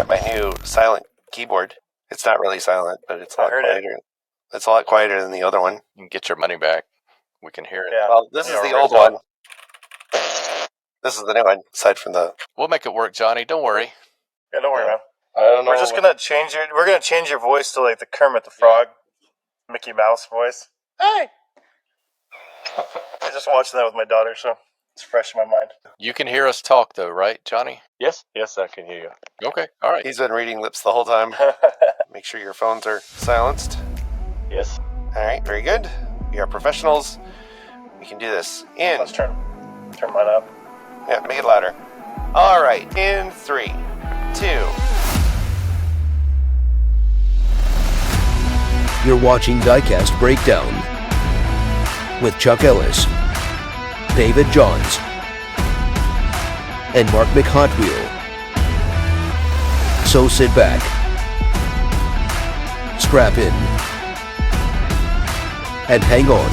my new silent keyboard. It's not really silent, but it's a lot quieter. It's a lot quieter than the other one. You can get your money back. We can hear it. Yeah. Well, this is the old one. This is the new one, aside from the... We'll make it work, Johnny. Don't worry. Yeah, don't worry, man. I don't know. We're just gonna change your... We're gonna change your voice to like the Kermit the Frog, Mickey Mouse voice. Hey! I just watched that with my daughter, so it's fresh in my mind. You can hear us talk, though, right, Johnny? Yes, I can hear you. Okay, all right. He's been reading lips the whole time. Make sure your phones are silenced. Yes. All right, very good. We are professionals. We can do this. Let's turn mine up. Yeah, make it louder. All right, in 3, 2. You're watching Diecast Breakdown with Chuck Ellis, David Johns, and Mark McHotwheel. So sit back, strap in, and hang on.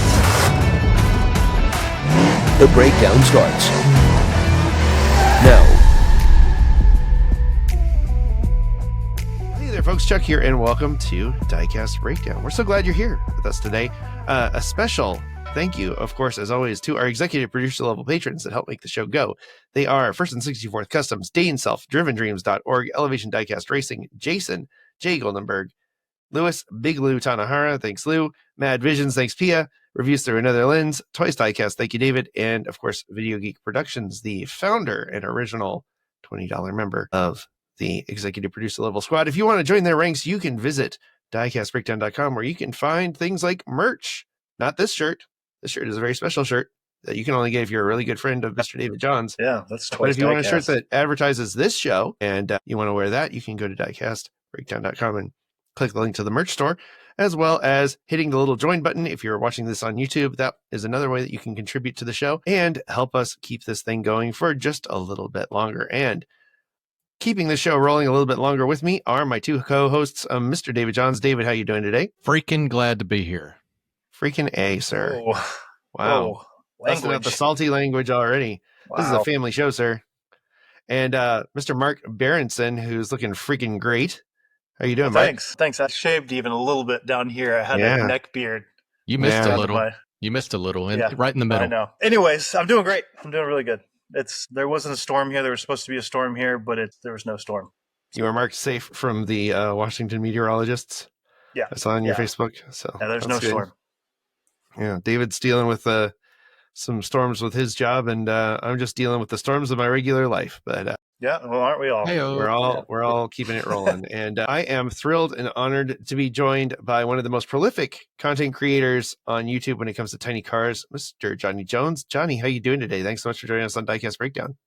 The breakdown starts now. Hey there, folks. Chuck here, and welcome to Diecast Breakdown. We're so glad you're here with us today. A special thank you, of course, as always, to our executive producer level patrons that help make the show go. They are First and 64th Customs, Dane Self, DrivenDreams.org, Elevation Diecast Racing, Jason, Jay Goldenberg, Lewis, Big Lou Tanahara, thanks Lou, Mad Visions, thanks Pia, Reviews Through Another Lens, Toys Diecast, thank you David, and of course Video Geek Productions, the founder and original $20 member of the executive producer level squad. If you want to join their ranks, you can visit diecastbreakdown.com, where you can find things like merch. Not this shirt. This shirt is a very special shirt that you can only get if you're a really good friend of Mr. David Johns. Yeah, that's Toys. But if you want a shirt that advertises this show and you want to wear that, you can go to diecastbreakdown.com and click the link to the merch store, as well as hitting the little join button. If you're watching this on YouTube, that is another way that you can contribute to the show and help us keep this thing going for just a little bit longer. And keeping the show rolling a little bit longer with me are my two co-hosts, Mr. David Johns. David, how you doing today? Freaking glad to be here. Freaking A, sir. Oh, wow. Busting out the salty language already. Wow. This is a family show, sir. And Mr. Mark Berenson, who's looking freaking great. How you doing, Mark? Thanks. I shaved even a little bit down here. I had a neck beard. You missed a little. You missed a little, right in the middle. I know. Anyways, I'm doing great. I'm doing really good. There wasn't a storm here. There was supposed to be a storm here, but there was no storm. You were marked safe from the Washington meteorologists. Yeah, I saw on your Facebook. So yeah, there's no storm. Yeah, David's dealing with some storms with his job, and I'm just dealing with the storms of my regular life. But yeah, well, aren't we all? Hey-o. We're all keeping it rolling. And I am thrilled and honored to be joined by one of the most prolific content creators on YouTube when it comes to tiny cars, Mr. Johnny Jones. Johnny, how you doing today? Thanks so much for joining us on Diecast Breakdown.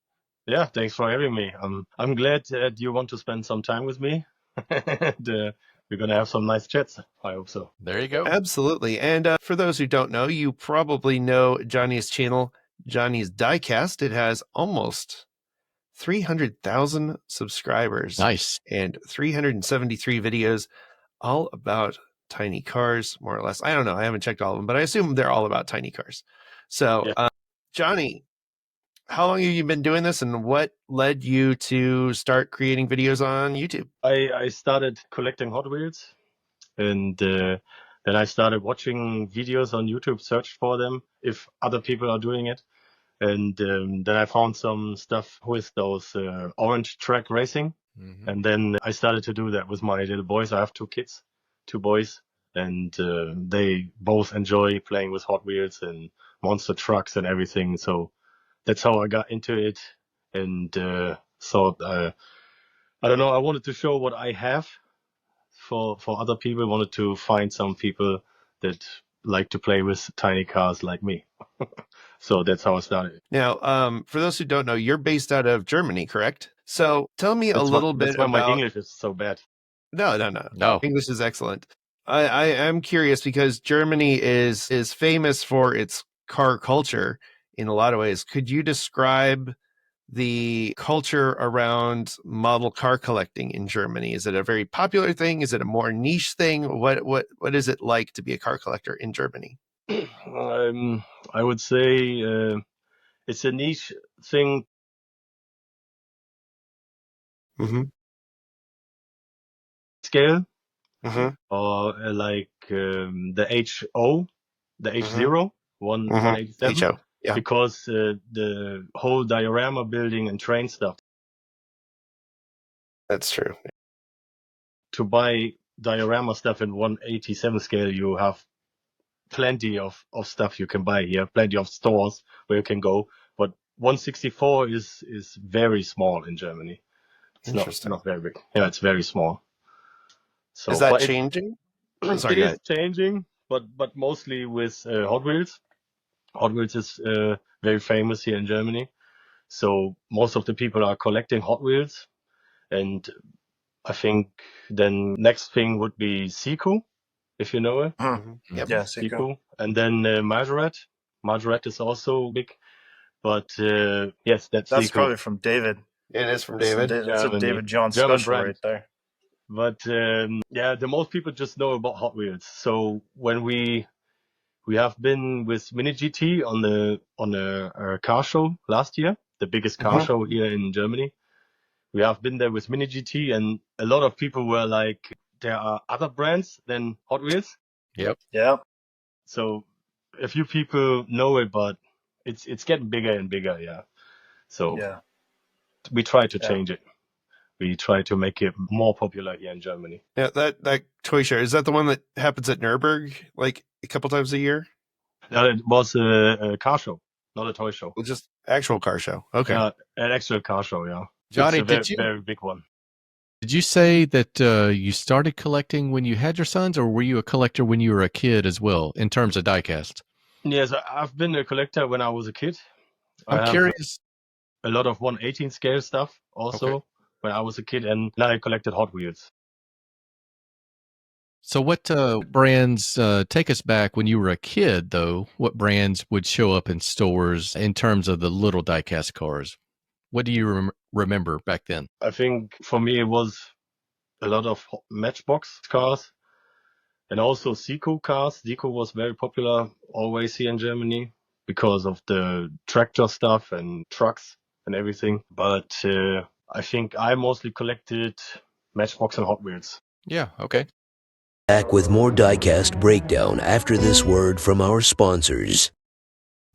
Yeah, thanks for having me. I'm glad that you want to spend some time with me. And, we're going to have some nice chats. I hope so. There you go. Absolutely. And for those who don't know, you probably know Johnny's channel, Johnny's Diecast. It has almost 300,000 subscribers. Nice. And 373 videos, all about tiny cars, more or less. I don't know. I haven't checked all of them, but I assume they're all about tiny cars. So, Johnny, how long have you been doing this, and what led you to start creating videos on YouTube? I started collecting Hot Wheels, and then I started watching videos on YouTube, searched for them if other people are doing it. And then I found some stuff with those orange track racing. Mm-hmm. And then I started to do that with my little boys. I have two kids, two boys, and they both enjoy playing with Hot Wheels and monster trucks and everything. So that's how I got into it. And thought, I don't know, I wanted to show what I have for other people. I wanted to find some people that like to play with tiny cars like me. So that's how I started. Now, for those who don't know, you're based out of Germany, correct? So tell me a little bit about... That's why my English is so bad. No. English is excellent. I am curious because Germany is famous for its car culture in a lot of ways. Could you describe the culture around model car collecting in Germany? Is it a very popular thing? Is it a more niche thing? What is it like to be a car collector in Germany? I would say it's a niche thing. Mm-hmm. scale, Mm-hmm. or like the HO, the H0, 187, HO. Yeah. because the whole diorama building and train stuff. That's true. To buy diorama stuff in 187 scale, you have plenty of stuff you can buy here, plenty of stores where you can go. But 164 is very small in Germany. It's not very big. Yeah, it's very small. So is that changing? It is changing, but mostly with Hot Wheels. Hot Wheels is very famous here in Germany. So most of the people are collecting Hot Wheels. And I think then next thing would be Seiko, if you know it. Mm-hmm. Yep. Yeah, Seiko. And then Majorette. Majorette is also big. But yes, that's Seiko. Probably from David. It is from David. It's a David John German special brand. right there. But the most people just know about Hot Wheels. So when we have been with Mini GT on a car show last year, the biggest car show here in Germany. We have been there with Mini GT, and a lot of people were like, there are other brands than Hot Wheels. Yep. Yeah. So a few people know it, but it's getting bigger and bigger, yeah. So we try to change it. We try to make it more popular here in Germany. Yeah, that toy show, is that the one that happens at Nuremberg like a couple times a year? No, it was a car show, not a toy show. Well, just actual car show. Okay. An actual car show, yeah. Johnny, it's a very big one. Did you say that you started collecting when you had your sons, or were you a collector when you were a kid as well, in terms of diecast? Yes, I've been a collector when I was a kid. I'm curious. A lot of 118 scale stuff also when I was a kid, and now I collected Hot Wheels. So what brands, take us back when you were a kid, though, what brands would show up in stores in terms of the little diecast cars? What do you remember back then? I think for me it was a lot of Matchbox cars and also Seiko cars. Seiko was very popular always here in Germany because of the tractor stuff and trucks and everything. But I think I mostly collected Matchbox and Hot Wheels. Yeah, okay. Back with more Diecast Breakdown after this word from our sponsors.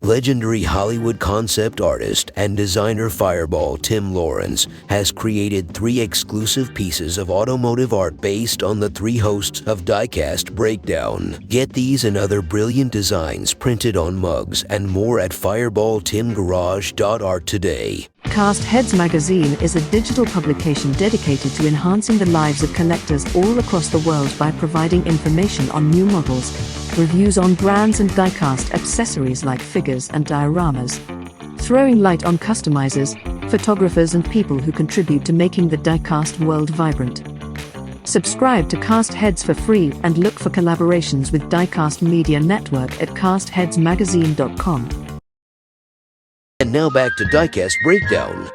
Legendary Hollywood concept artist and designer Fireball Tim Lawrence has created 3 exclusive pieces of automotive art based on the 3 hosts of Diecast Breakdown. Get these and other brilliant designs printed on mugs and more at fireballtimgarage.art today. Cast Heads magazine is a digital publication dedicated to enhancing the lives of collectors all across the world by providing information on new models, reviews on brands and diecast accessories like figures and dioramas, throwing light on customizers, photographers and people who contribute to making the diecast world vibrant. Subscribe to Cast Heads for free and look for collaborations with Diecast Media Network at castheadsmagazine.com. And now back to Diecast Breakdown.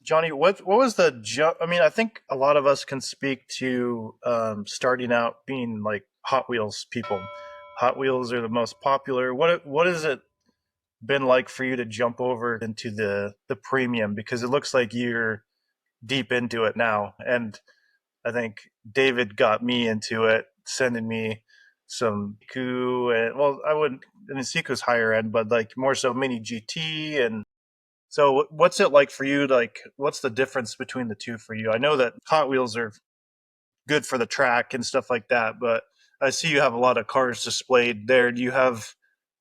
Johnny, what was the jump? I mean, I think a lot of us can speak to starting out being like Hot Wheels people. Hot Wheels are the most popular. What has it been like for you to jump over into the premium? Because it looks like you're deep into it now. And I think David got me into it, sending me some Seiko, and Seiko's higher end, but like more so Mini GT. And so what's it like for you? Like, what's the difference between the two for you? I know that Hot Wheels are good for the track and stuff like that, but I see you have a lot of cars displayed there. Do you have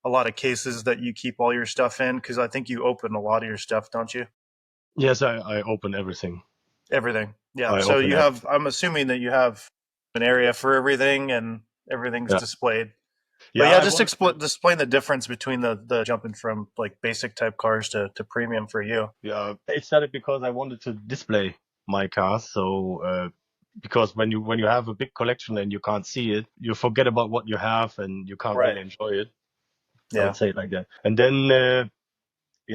a lot of cases that you keep all your stuff in? Because I think you open a lot of your stuff, don't you? Yes, I open everything. Everything. Yeah. So you have, I'm assuming that you have an area for everything and everything's displayed. Yeah, but just explain the difference between the jumping from like basic type cars to premium for you. Yeah, it started because I wanted to display my cars. So because when you have a big collection and you can't see it, you forget about what you have and you can't really enjoy it. I would say it like that. And then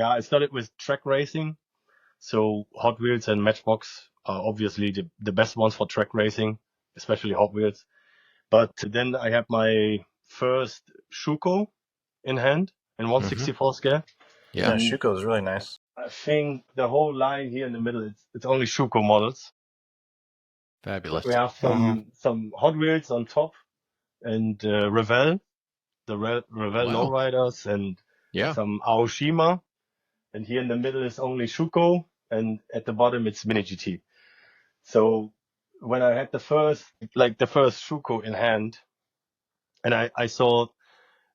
I started with track racing. So Hot Wheels and Matchbox are obviously the best ones for track racing, especially Hot Wheels. But then I had my first Schuko in hand in 1/64 scale. Yeah, Schuko is really nice. I think the whole line here in the middle, it's only Schuko models. Fabulous. We have some Hot Wheels on top and Revell, the Revell Wow. lowriders, and Yeah. some Aoshima. And here in the middle is only Shuko, and at the bottom it's Mini GT. So when I had the first Shuko in hand, and I saw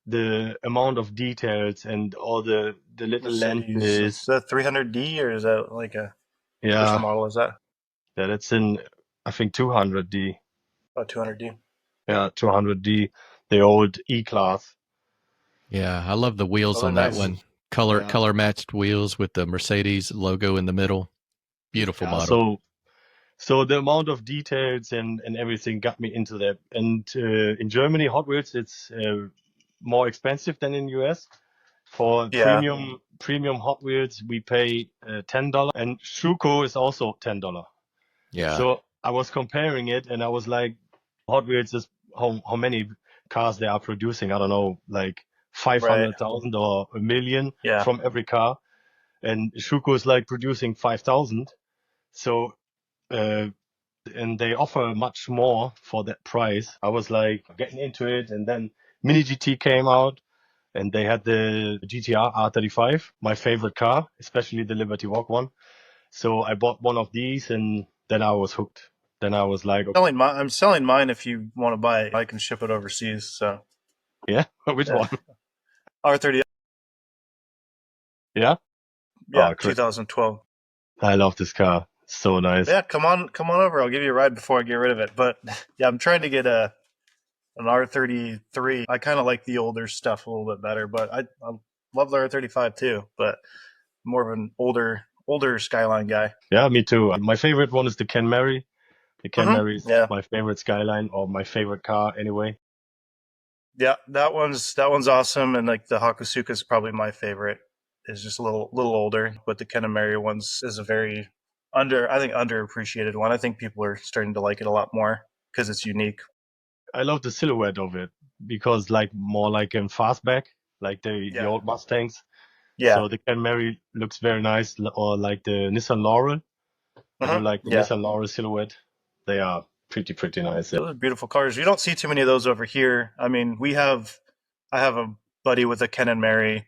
the amount of details and all the little Mercedes. lenses. Is that 300D or is that like a which Yeah, model is that? yeah, that's in I think 200D. Oh, 200D. Yeah, 200D, the old E-Class. Yeah, I love the wheels Oh, on they're that nice. one. Yeah. Color matched wheels with the Mercedes logo in the middle. Beautiful Yeah, model. so the amount of details and everything got me into that. And in Germany, Hot Wheels, it's more expensive than in US. For Yeah. premium Hot Wheels, we pay $10, and Schuko is also $10. Yeah. So I was comparing it, and I was like, Hot Wheels is how many cars they are producing? I don't know, like 500,000 or a million Yeah. from every car, and Schuko is like producing 5,000. So and they offer much more for that price. I was like getting into it, and then Mini GT came out, and they had the GTR R35, my favorite car, especially the Liberty Walk one. So I bought one of these, and then I was hooked. Then I was like, okay, I'm selling mine if you want to buy it. I can ship it overseas. So yeah, which yeah. one? R30. Yeah, Yeah, oh, great. 2012. I love this car. So nice. Yeah, come on over. I'll give you a ride before I get rid of it. But yeah, I'm trying to get an R33. I kind of like the older stuff a little bit better, but I love the R35 too. But more of an older Skyline guy. Yeah, me too. My favorite one is the Ken Mary. The Ken Mary is Yeah. my favorite Skyline, or my favorite car anyway. Yeah, that one's awesome, and like the Hakusuka is probably my favorite. It's just a little older, but the Kenamari ones is a very underappreciated one. I think people are starting to like it a lot more because it's unique. I love the silhouette of it because more like in fastback, like the old Mustangs. Yeah. So the Ken Mary looks very nice, or like the Nissan Laurel. I do like the Nissan Laurel silhouette. They are pretty nice. Those are beautiful cars. You don't see too many of those over here. I mean, I have a buddy with a Ken and Mary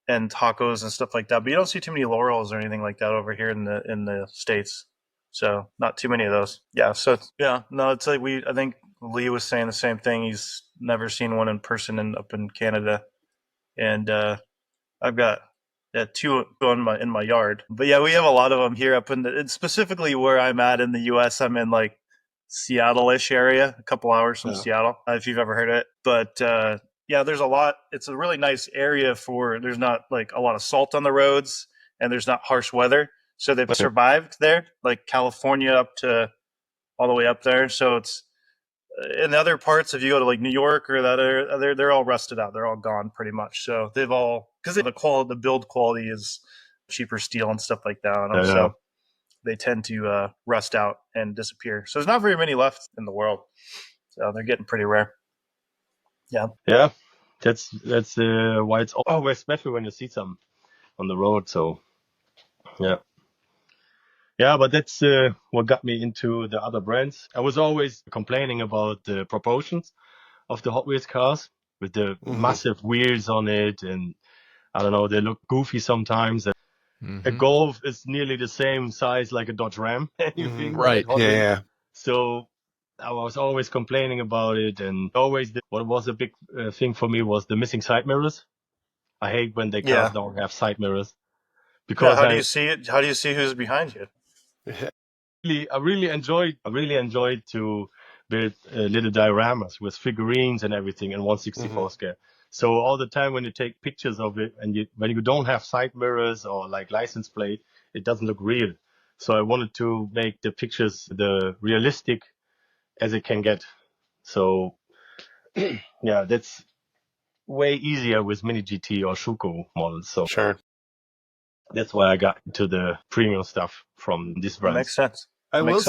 and tacos and stuff like that, but you don't see too many Laurels or anything like that over here in the States. So not too many of those. Yeah. So yeah, no, it's like I think Lee was saying the same thing. He's never seen one in person up in Canada, and I've got two in my yard. But yeah, we have a lot of them here up and specifically where I'm at in the U.S. I'm in like Seattle-ish area, a couple hours from Seattle, if you've ever heard of it. But yeah, there's a lot. It's a really nice area there's not like a lot of salt on the roads and there's not harsh weather. So they've survived there, like California up to all the way up there. So it's in the other parts, if you go to like New York or that area, they're all rusted out. They're all gone pretty much. So they've all, because the build quality is cheaper steel and stuff like that on them. So they tend to rust out and disappear. So there's not very many left in the world. So they're getting pretty rare. Yeah. Yeah, that's why it's always special when you see some on the road. So yeah, but that's what got me into the other brands. I was always complaining about the proportions of the Hot Wheels cars with the massive wheels on it, and I don't know, they look goofy sometimes. A Golf is nearly the same size like a Dodge Ram. Right. Yeah. So I was always complaining about it, and what was a big thing for me was the missing side mirrors. I hate when the cars don't have side mirrors. Because how do you see it? How do you see who's behind you? I really enjoyed to build little dioramas with figurines and everything in 1/64 scale. So all the time when you take pictures of it and when you don't have side mirrors or like license plate, it doesn't look real. So I wanted to make the pictures the realistic as it can get. So yeah, that's way easier with Mini GT or Schuko models. So Sure. that's why I got into the premium stuff from this brand. Makes sense. I will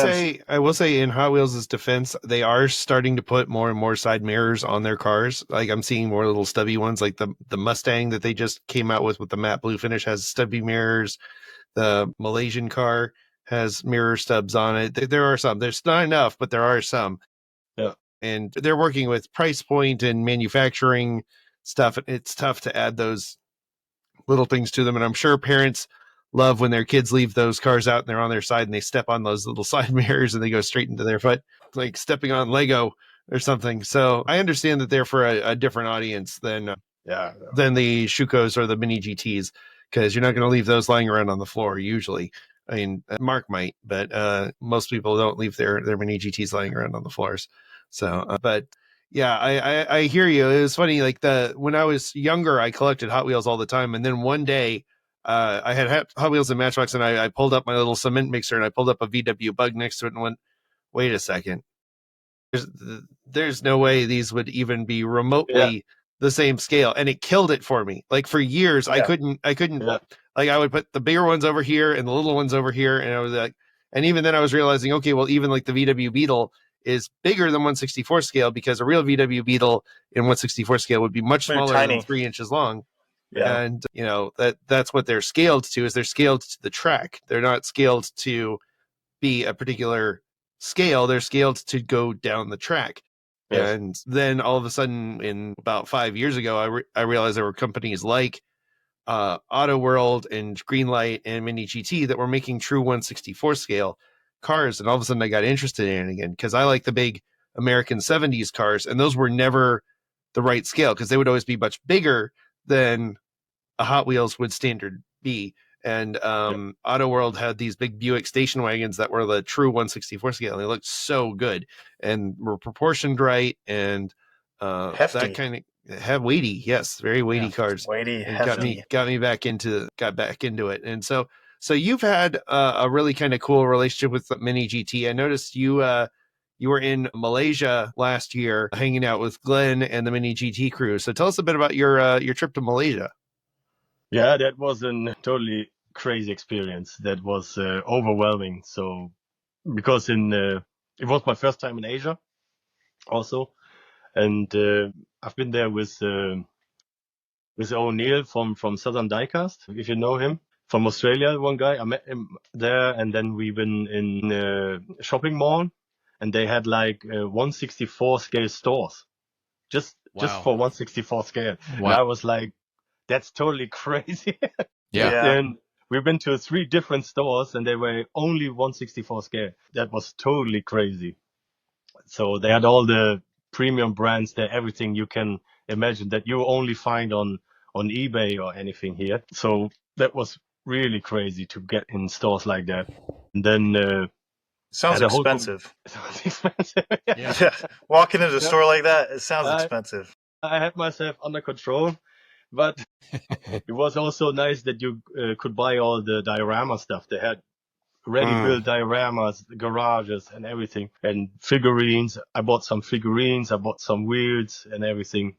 say in Hot Wheels' defense, they are starting to put more and more side mirrors on their cars. Like I'm seeing more little stubby ones, like the Mustang that they just came out with the matte blue finish has stubby mirrors. The Malaysian car has mirror stubs on it. There are some. There's not enough, but there are some. Yeah. And they're working with price point and manufacturing stuff. It's tough to add those little things to them. And I'm sure parents love when their kids leave those cars out and they're on their side and they step on those little side mirrors and they go straight into their foot, like stepping on Lego or something. So I understand that they're for a different audience than the Shukos or the Mini GTs, because you're not going to leave those lying around on the floor usually. I mean, Mark might, but most people don't leave their Mini GTs lying around on the floors. So, but yeah, I hear you. It was funny. Like when I was younger, I collected Hot Wheels all the time. And then one day I had Hot Wheels and Matchbox, and I pulled up my little cement mixer and I pulled up a VW Bug next to it and went, wait a second. There's no way these would even be remotely the same scale. And it killed it for me. Like for years, I couldn't like I would put the bigger ones over here and the little ones over here. And I was like, and even then I was realizing, okay, well, even like the VW Beetle is bigger than 1/64 scale, because a real VW Beetle in 1/64 scale would be much smaller than 3 inches long. Yeah. And you know, that's what they're scaled to, is they're scaled to the track. They're not scaled to be a particular scale. They're scaled to go down the track. Yes. And then all of a sudden, in about 5 years ago, I realized there were companies like Auto World and Greenlight and Mini GT that were making true 1/64 scale cars. And all of a sudden I got interested in it again, because I like the big American 70s cars, and those were never the right scale, because they would always be much bigger than a Hot Wheels would standard be. And Auto World had these big Buick station wagons that were the true 1/64 scale. They looked so good and were proportioned right, and hefty. that kind of weighty. Yes, very weighty cars. Weighty, and hefty. got me back into it. And so you've had a really kind of cool relationship with Mini GT. I noticed you were in Malaysia last year hanging out with Glenn and the Mini GT crew. So tell us a bit about your trip to Malaysia. Yeah, that was a totally crazy experience. That was overwhelming. So because it was my first time in Asia also. And I've been there with O'Neill from Southern Diecast, if you know him, from Australia. One guy, I met him there, and then we've been in a shopping mall, and they had like 1/64 scale stores, just for 1/64 scale. Wow. And I was like, that's totally crazy. And we've been to 3 different stores, and they were only 1/64 scale. That was totally crazy. So they had all the premium brands there, everything you can imagine that you only find on eBay or anything here. So that was really crazy to get in stores like that. And then sounds expensive. Sounds expensive. Yeah. Walking into a store like that, it sounds expensive. I had myself under control, but it was also nice that you could buy all the diorama stuff. They had ready-built dioramas, garages, and everything, and figurines. I bought some figurines, I bought some wheels and everything.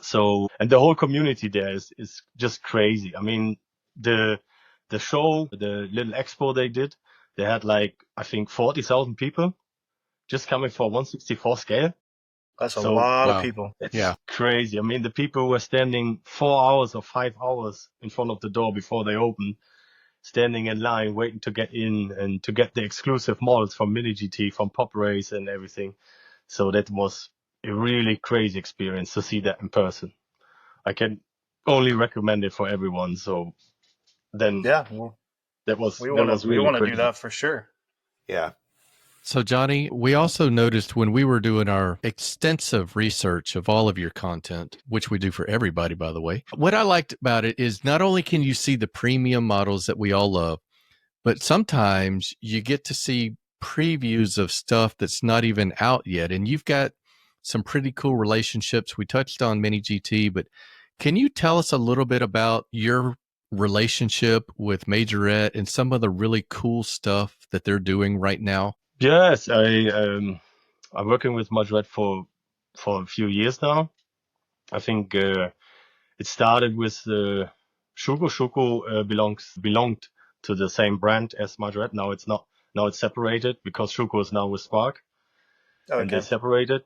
So, and the whole community there is just crazy. I mean, the show, the little expo they did, they had like, I think 40,000 people just coming for 1/64 scale. That's a lot of people. It's crazy. I mean, the people were standing 4 hours or 5 hours in front of the door before they opened, standing in line, waiting to get in and to get the exclusive models from Mini GT, from Pop Race and everything. So that was a really crazy experience to see that in person. I can only recommend it for everyone. So then, that was we want to do that for sure. Yeah. So, Johnny, we also noticed when we were doing our extensive research of all of your content, which we do for everybody, by the way, what I liked about it is not only can you see the premium models that we all love, but sometimes you get to see previews of stuff that's not even out yet. And you've got some pretty cool relationships. We touched on Mini GT, but can you tell us a little bit about your relationship with Majorette and some of the really cool stuff that they're doing right now? Yes, I'm working with Majorette for a few years now. I think it started with Shuko. Shuko belonged to the same brand as Majorette. Now it's not. Now it's separated because Shuko is now with Spark, and they separated.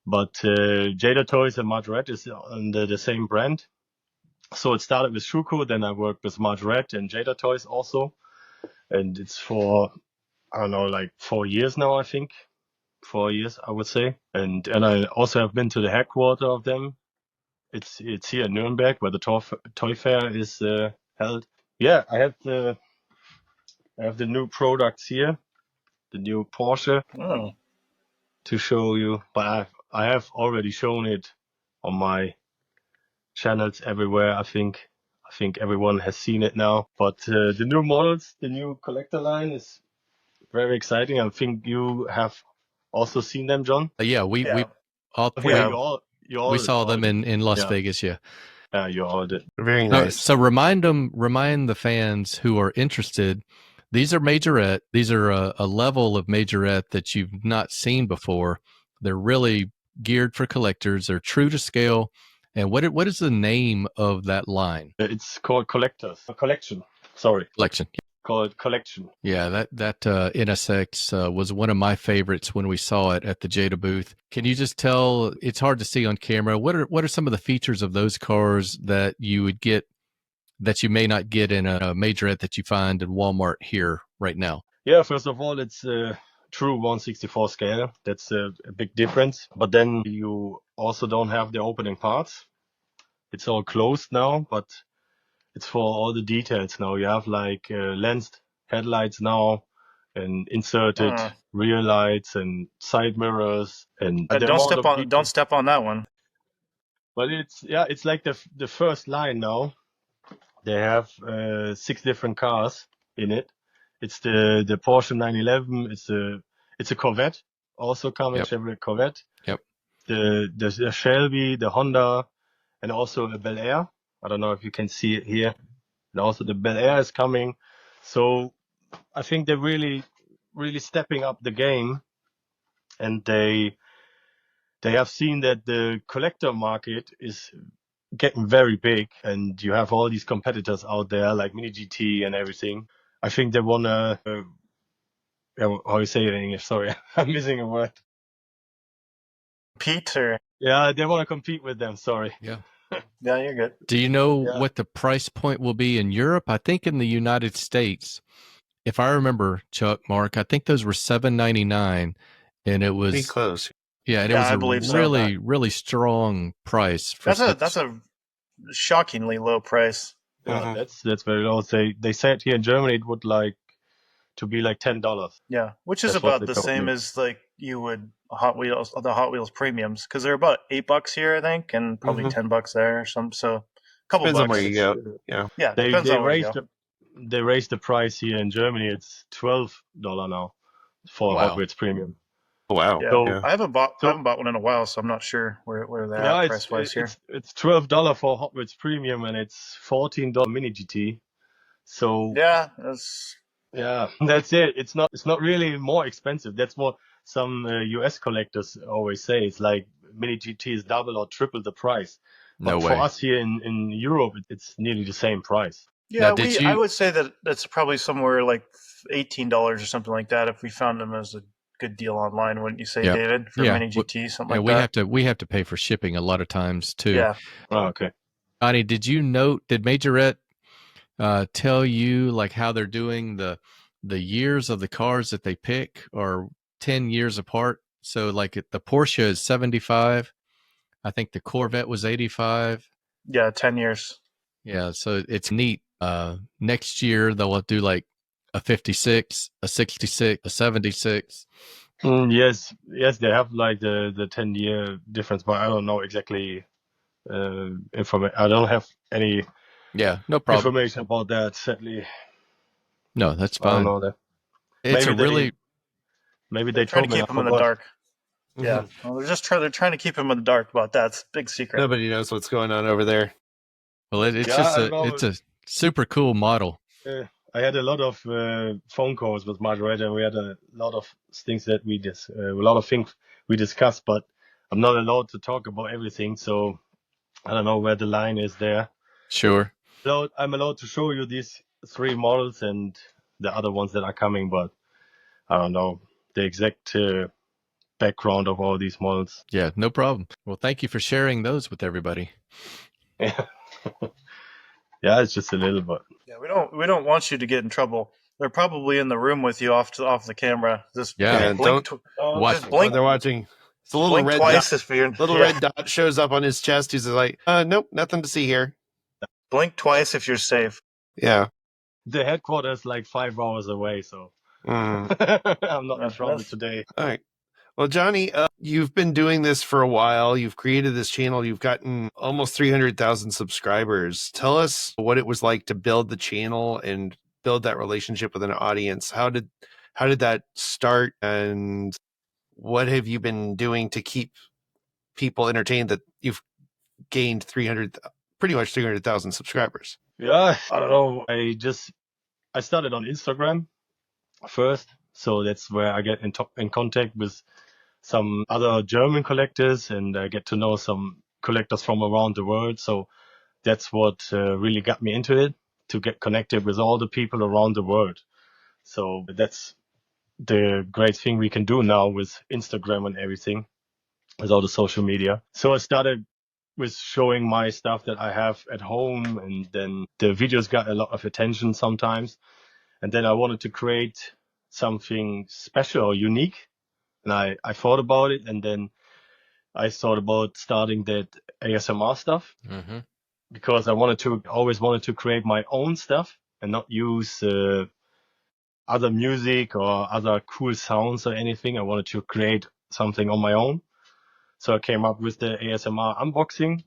But Jada Toys and Majorette is under the same brand. So it started with Shuko, then I worked with Majorette and Jada Toys also. and it's for, I don't know, like 4 years now, I think. 4 years, I would say. And I also have been to the headquarters of them. It's here in Nuremberg, where the toy fair is held. Yeah, I have the new products here, the new Porsche Oh. to show you, but I have already shown it on my channels everywhere. I think everyone has seen it now. But the new models, the new collector line is very exciting. I think you have also seen them, John. Yeah, we all three Yeah, Yeah. you all we saw them did. in Las Yeah. Vegas. Yeah. Yeah, you all did. Very So, nice. so remind the fans who are interested. These are Majorette. These are a level of Majorette that you've not seen before. They're really geared for collectors. They're true to scale. And what is the name of that line? It's called Collection. Sorry, Collection. called Collection. Yeah, that NSX was one of my favorites when we saw it at the Jada booth. Can you just tell? It's hard to see on camera. What are some of the features of those cars that you would get that you may not get in a Majorette that you find in Walmart here right now? Yeah, first of all, it's a true 1/64 scale. That's a big difference. But then you also don't have the opening parts. It's all closed now, but it's for all the details now. You have like lensed headlights now, and inserted rear lights and side mirrors, and Don't step on that one. But it's like the first line now. They have 6 different cars in it. It's the Porsche 911. It's a Corvette also coming, Yep. Chevrolet Corvette. Yep. The Shelby, the Honda, and also a Bel Air. I don't know if you can see it here. And also the Bel Air is coming. So I think they're really, really stepping up the game, and they have seen that the collector market is getting very big, and you have all these competitors out there like Mini GT and everything. I think they wanna, how you say it in English? Sorry, I'm missing a word. Peter. Yeah, they want to compete with them. Sorry. Yeah. Yeah, you're good. Do you know Yeah. what the price point will be in Europe? I think in the United States, if I remember, Chuck, Mark, I think those were $799, and it was Pretty close. Yeah, and Yeah, I it was believe a so. really, really strong price for That's a shockingly low price. Yeah, that's very low. They said here in Germany it would like to be like $10. Yeah, which is That's what about they the told same me. as like you would the Hot Wheels premiums, because they're about $8 here, I think, and probably Mhm. $10 there or some. So a couple Depends on bucks. where you go. Yeah. Yeah, They depends on where you raised go. they raised the price here in Germany. It's $12 now for Wow. Hot Wheels Premium. Oh, wow. Yeah, So- I haven't bought so- one in a while, so I'm not sure where they're Yeah, at price wise here. it's $12 for Hot Wheels Premium, and it's $14 Mini GT. So Yeah, that's that's it. It's not really more expensive. That's what some US collectors always say. It's like Mini GT is double or triple the price. No But way. for us here in Europe, it's nearly the same price. yeah. Now, did you- I would say that that's probably somewhere like $18 or something like that if we found them as a good deal online. Wouldn't you say, Yeah. David, for Yeah. Mini GT, something Yeah, like that? we have to pay for shipping a lot of times too. Yeah. Oh, okay. Bonnie, did Majorette tell you like how they're doing the years of the cars that they pick are 10 years apart? So like the Porsche is 75. I think the Corvette was 85. Yeah, 10 years. Yeah, so it's neat. Next year they'll do like a 56, a 66, a 76. Yes, they have like the 10-year difference, but I don't know exactly information. I don't have any Yeah, no problem. information about that. Sadly, No, that's I don't fine. know that. It's Maybe a really Maybe they Trying told to me. keep I them in the forgot. dark. Yeah. Well, they're trying to keep them in the dark about that. It's a big secret. Nobody knows what's going on over there. well. It's Yeah, just I know. it's a super cool model. I had a lot of phone calls with Margareta, and we had a lot of things that we discussed, but I'm not allowed to talk about everything, so I don't know where the line is there. Sure. I'm allowed to show you these 3 models and the other ones that are coming, but I don't know the exact background of all these models. Yeah, no problem. Well, thank you for sharing those with everybody. Yeah, it's just a little bit. Yeah, we don't want you to get in trouble They're probably in the room with you off the camera. Just Yeah, blink. watch. Blink. They're watching. It's a little Blink red twice dot. if you're Little red dot shows up on his chest. He's like, nope, nothing to see here. Blink twice if you're safe. Yeah. The headquarters like 5 hours away, so Mm. I'm not in trouble That's- today. All right. Well, Johnny, you've been doing this for a while. You've created this channel. You've gotten almost 300,000 subscribers. Tell us what it was like to build the channel and build that relationship with an audience. How did that start, and what have you been doing to keep people entertained that you've gained pretty much 300,000 subscribers? Yeah, I don't know. I started on Instagram first, so that's where I get in contact with some other German collectors, and I get to know some collectors from around the world. So that's what really got me into it, to get connected with all the people around the world. So that's the great thing we can do now with Instagram and everything, with all the social media. So I started with showing my stuff that I have at home, and then the videos got a lot of attention sometimes. And then I wanted to create something special or unique. And I thought about it, and then I thought about starting that ASMR stuff, Mm-hmm. because I always wanted to create my own stuff and not use other music or other cool sounds or anything. I wanted to create something on my own. So I came up with the ASMR unboxing,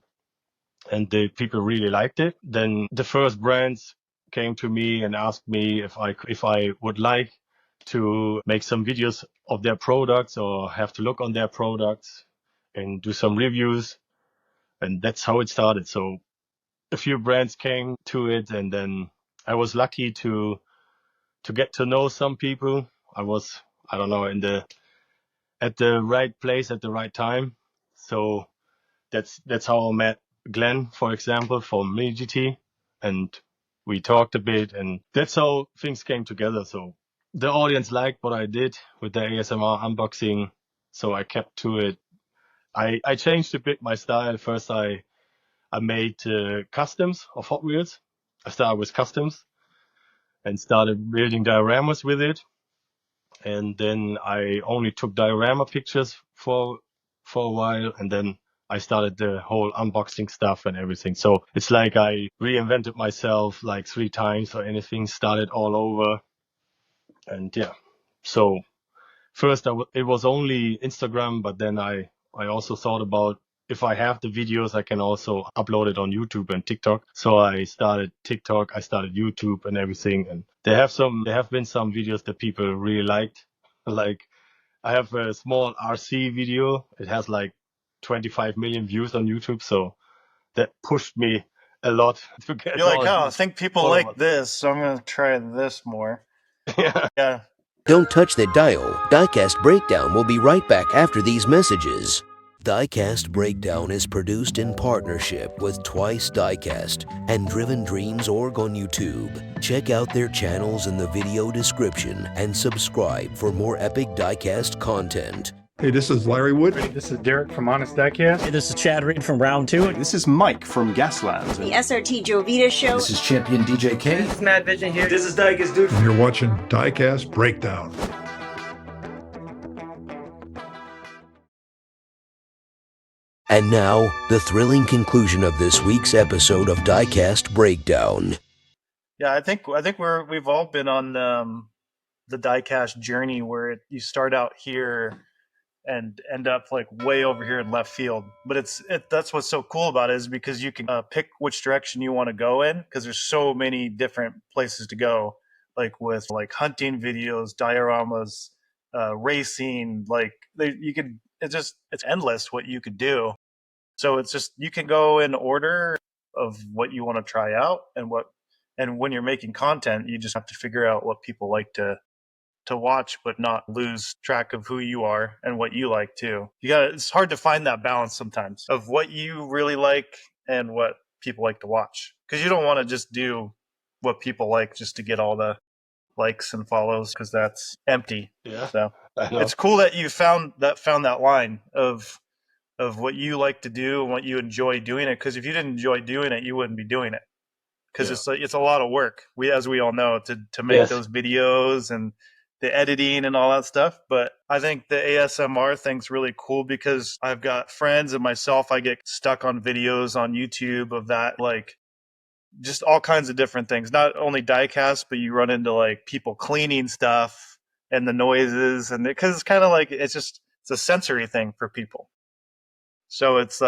and the people really liked it. Then the first brands came to me and asked me if I would like to make some videos of their products or have to look on their products and do some reviews. And that's how it started. So a few brands came to it, and then I was lucky to get to know some people. I was, I don't know, at the right place at the right time. So that's how I met Glenn, for example, from Mini GT, and we talked a bit, and that's how things came together. So the audience liked what I did with the ASMR unboxing, so I kept to it. I changed a bit my style. First, I made customs of Hot Wheels. I started with customs and started building dioramas with it. And then I only took diorama pictures for a while, and then I started the whole unboxing stuff and everything. So it's like I reinvented myself like 3 times or anything, started all over. And yeah, so first it was only Instagram, but then I also thought about, if I have the videos, I can also upload it on YouTube and TikTok. So I started TikTok, I started YouTube and everything. And there have been some videos that people really liked. Like I have a small RC video. It has like 25 million views on YouTube. So that pushed me a lot to get You're like, all oh, I these think people followers. like this, so I'm gonna try this more. Yeah. Yeah. Don't touch that dial. Diecast Breakdown will be right back after these messages. Diecast Breakdown is produced in partnership with Twice Diecast and Driven Dreams Org on YouTube. Check out their channels in the video description and subscribe for more epic Diecast content. Hey, this is Larry Wood. This is Derek from Honest Diecast. Hey, this is Chad Reed from Round 2. This is Mike from Gaslands. The SRT Jovita Show. This is Champion DJ K. This is Mad Vision here. This is Diecast Dude. And you're watching Diecast Breakdown. And now, the thrilling conclusion of this week's episode of Diecast Breakdown. Yeah, I think we've all been on the diecast journey where you start out here and end up like way over here in left field. But that's what's so cool about it, is because you can pick which direction you want to go in, because there's so many different places to go, like with like hunting videos, dioramas, racing. Like it's endless what you could do. So it's just, you can go in order of what you want to try out, and when you're making content, you just have to figure out what people like to watch, but not lose track of who you are and what you like too. It's hard to find that balance sometimes of what you really like and what people like to watch, because you don't want to just do what people like just to get all the likes and follows, because that's empty. Yeah. So it's cool that you found that line of what you like to do and what you enjoy doing it, because if you didn't enjoy doing it, you wouldn't be doing it. because Yeah. it's a lot of work. As we all know, to make Yes. those videos and the editing and all that stuff. But I think the ASMR thing's really cool because I've got friends and myself. I get stuck on videos on YouTube of that, like just all kinds of different things. Not only diecast, but you run into like people cleaning stuff and the noises, and because it's kind of like it's a sensory thing for people. So it's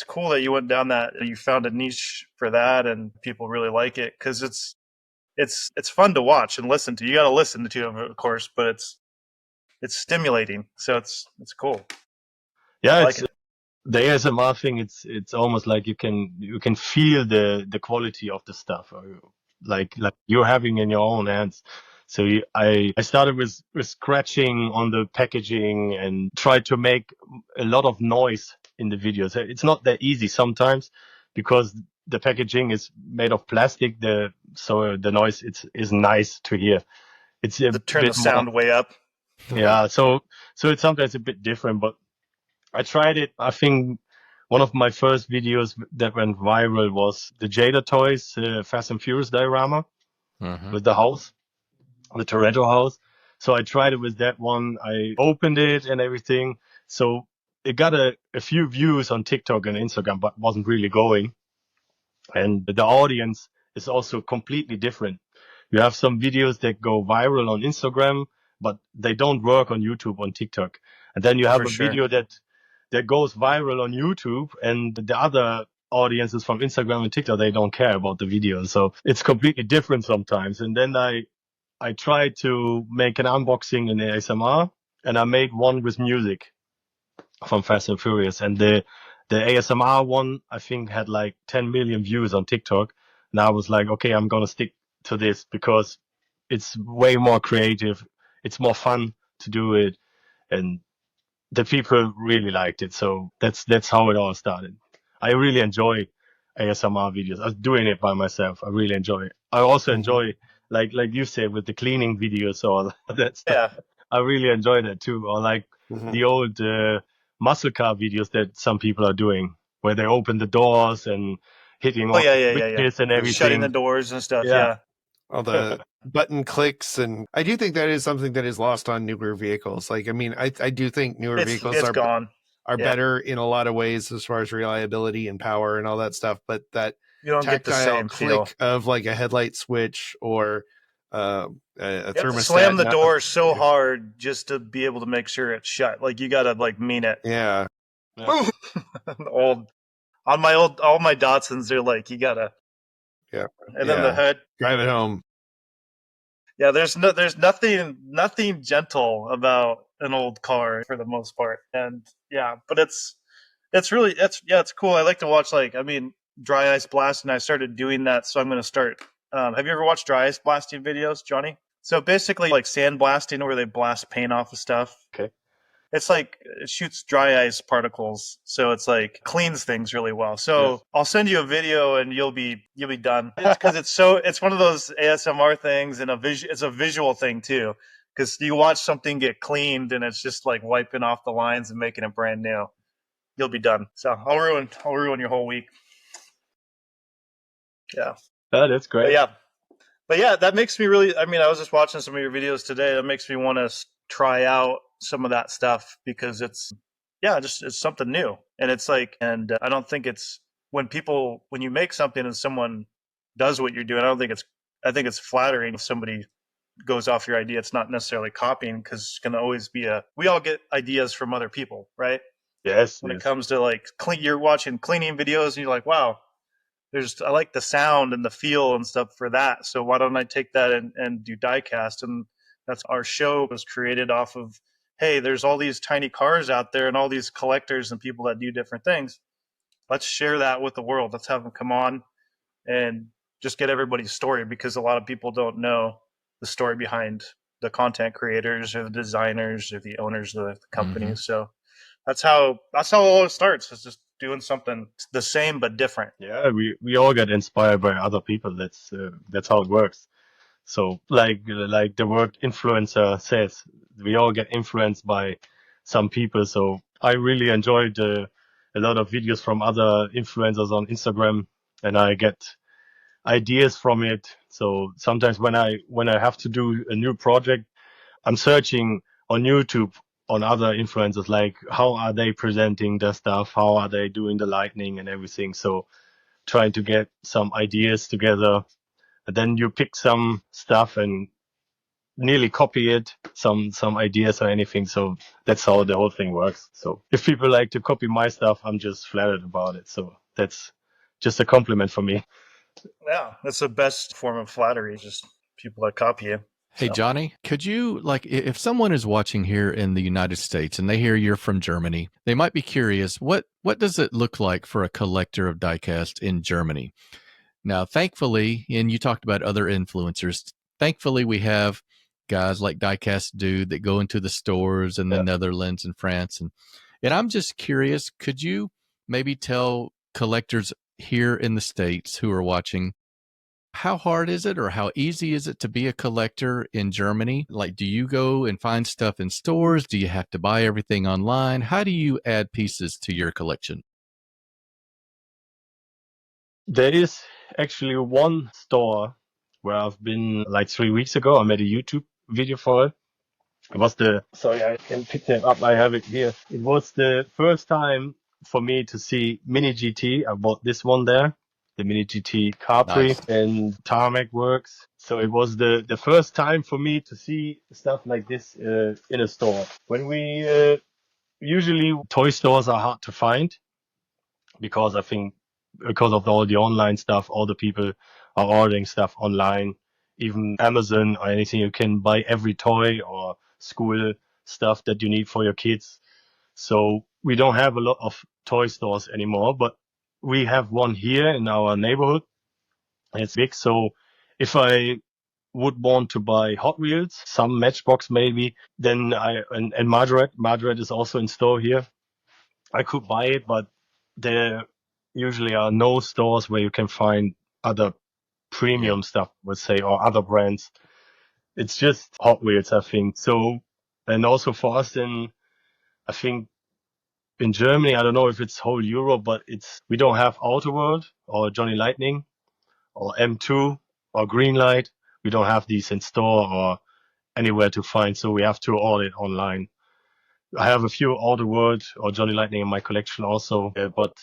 cool that you went down that, you found a niche for that, and people really like it because it's fun to watch and listen to. You got to listen to them, of course, but it's stimulating. So it's cool. Yeah, I like it's it. the ASMR thing. It's almost like you can feel the quality of the stuff, or like you're having in your own hands. So I started with scratching on the packaging and tried to make a lot of noise in the videos. It's not that easy sometimes because the packaging is made of plastic. So the noise is nice to hear. It's a To turn the bit more, sound way up. yeah. So it's sometimes a bit different, but I tried it. I think one of my first videos that went viral was the Jada Toys Fast and Furious diorama with the house, the Toretto house. So I tried it with that one. I opened it and everything. So it got a few views on TikTok and Instagram, but wasn't really going. And the audience is also completely different. You have some videos that go viral on Instagram, but they don't work on YouTube, on TikTok. And then you have For a sure. video that goes viral on YouTube, and the other audiences from Instagram and TikTok, they don't care about the video. So it's completely different sometimes. And then I tried to make an unboxing in ASMR, and I made one with music from Fast and Furious. And the ASMR one, I think, had like 10 million views on TikTok. And I was like, okay, I'm going to stick to this because it's way more creative. It's more fun to do it. And the people really liked it. So that's how it all started. I really enjoy ASMR videos. I was doing it by myself. I really enjoy it. I also enjoy, like you said, with the cleaning videos or that stuff. Yeah. I really enjoy that too. Or like the old muscle car videos that some people are doing, where they open the doors and hitting Oh all yeah, the yeah, yeah, yeah. switches and Shutting the everything. doors and stuff. Yeah. Yeah. All the button clicks, and I do think that is something that is lost on newer vehicles. Like, I mean, I do think newer vehicles It's are gone. Yeah. better in a lot of ways as far as reliability and power and all that stuff, but that You don't get the tactile same click feel. of like a headlight switch or a You have to thermostat. slam the door so hard just to be able to make sure it's shut. Like you gotta like mean it. Yeah. All my Datsuns, they're like you gotta. Yeah. And then the hood. Drive it home. Yeah, there's nothing gentle about an old car for the most part. And yeah, but it's really it's cool. I like to watch, like, I mean, dry ice blasting. I started doing that, so I'm gonna start. Have you ever watched dry ice blasting videos, Johnny? So basically like sandblasting, where they blast paint off of stuff. Okay. It's like it shoots dry ice particles, so it's like cleans things really well. So Yes. I'll send you a video and you'll be done. It's because it's one of those ASMR things, and it's a visual thing too. Because you watch something get cleaned and it's just like wiping off the lines and making it brand new. You'll be done. So I'll ruin your whole week. Yeah. Oh, that's great. But yeah, that makes me really. I mean, I was just watching some of your videos today. That makes me want to try out some of that stuff because it's something new, and it's like, and I don't think it's when you make something and someone does what you're doing. I think it's flattering if somebody goes off your idea. It's not necessarily copying, because it's going to always be we all get ideas from other people, right? Yes. When it comes to like you're watching cleaning videos and you're like, wow, I like the sound and the feel and stuff for that. So why don't I take that and do diecast? And that's our show was created off of, hey, there's all these tiny cars out there and all these collectors and people that do different things. Let's share that with the world. Let's have them come on and just get everybody's story, because a lot of people don't know the story behind the content creators or the designers or the owners of the companies. So that's how all it starts. It's just doing something the same but different. Yeah, we all get inspired by other people. That's how it works. So like the word influencer says, we all get influenced by some people. So I really enjoyed a lot of videos from other influencers on Instagram, and I get ideas from it. So sometimes when I have to do a new project, I'm searching on YouTube on other influencers, like how are they presenting their stuff, how are they doing the lighting and everything. So trying to get some ideas together, and then you pick some stuff and nearly copy it, some ideas or anything. So that's how the whole thing works. So if people like to copy my stuff, I'm just flattered about it. So that's just a compliment for me. Yeah, that's the best form of flattery. Just people that copy you. Hey, So. Johnny, could you, like, if someone is watching here in the United States and they hear you're from Germany, they might be curious, what does it look like for a collector of diecast in Germany? Now, thankfully, and you talked about other influencers, thankfully we have guys like Diecast Dude that go into the stores in the Netherlands and France. And I'm just curious, could you maybe tell collectors here in the States who are watching, how hard is it or how easy is it to be a collector in Germany? Like, do you go and find stuff in stores? Do you have to buy everything online? How do you add pieces to your collection? There is actually one store where I've been like 3 weeks ago. I made a YouTube video for it. It was sorry, I can pick them up. I have it here. It was the first time for me to see Mini GT. I bought this one there, the Mini GT Capri and Tarmac Works. So it was the first time for me to see stuff like this in a store. When we usually toy stores are hard to find because I think because of all the online stuff, all the people are ordering stuff online. Even Amazon or anything, you can buy every toy or school stuff that you need for your kids. So we don't have a lot of toy stores anymore, but we have one here in our neighborhood. It's big. So if I would want to buy Hot Wheels, some Matchbox maybe, then and Majorette is also in store here. I could buy it, but there usually are no stores where you can find other premium stuff, let's say, or other brands. It's just Hot Wheels, I think. So, and also for us I think in Germany, I don't know if it's whole Europe, but we don't have Auto World or Johnny Lightning or M2 or Greenlight. We don't have these in store or anywhere to find. So we have to order it online. I have a few Auto World or Johnny Lightning in my collection also, but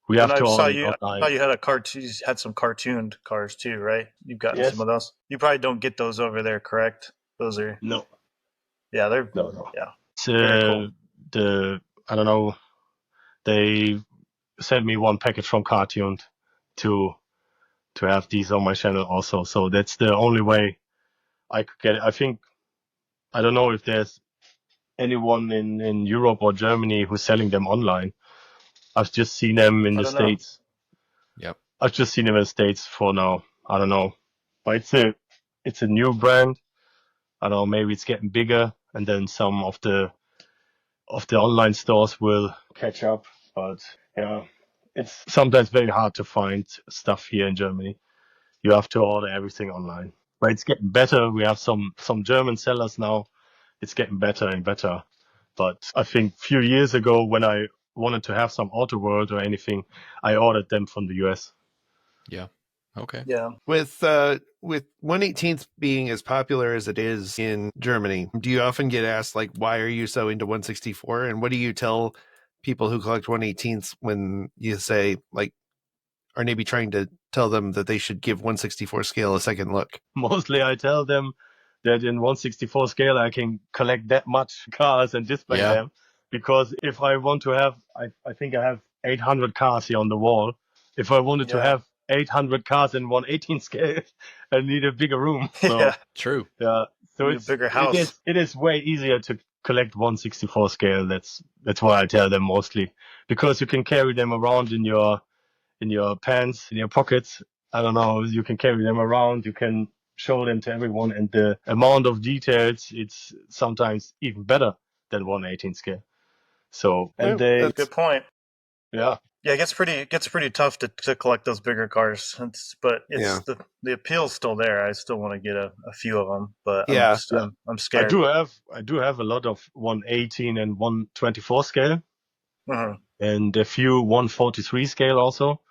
we have to order it online. I saw you had you had some cartooned cars too, right? You've gotten some of those. You probably don't get those over there, correct? Those are no. Yeah, they're No. Yeah. It's, very cool. I don't know. They sent me one package from Cartoon to have these on my channel also. So that's the only way I could get it. I don't know if there's anyone in Europe or Germany who's selling them online. I've just seen them in the States. Yep. I've just seen them in the States for now. I don't know. But it's a new brand. I don't know, maybe it's getting bigger and then some of the online stores will catch up. But yeah, it's sometimes very hard to find stuff here in Germany. You have to order everything online. But it's getting better. We have some German sellers now. It's getting better and better. But I think a few years ago when I wanted to have some Auto World or anything, I ordered them from the US. Yeah. Okay. Yeah. With 1/18th being as popular as it is in Germany, do you often get asked, like, why are you so into 1/64? And what do you tell people who collect 1/18ths when you say, like, are maybe trying to tell them that they should give 1/64 scale a second look? Mostly I tell them that in 1/64 scale I can collect that much cars and display them. Because if I want to have, I think I have 800 cars here on the wall. If I wanted to have 800 cars in 1/18 scale, I need a bigger room. So, Yeah. True. Yeah. So it's a bigger house. It is way easier to collect 1/64 scale. That's why I tell them mostly, because you can carry them around in your pants, in your pockets. I don't know. You can carry them around. You can show them to everyone, and the amount of details, it's sometimes even better than 1/18 scale. So, and that's a good point. Yeah. Yeah, it gets pretty tough to collect those bigger cars. But the appeal's still there. I still want to get a few of them, but I'm scared. I do have a lot of 1/18 and 1/24 scale, and a few 1/43 scale also.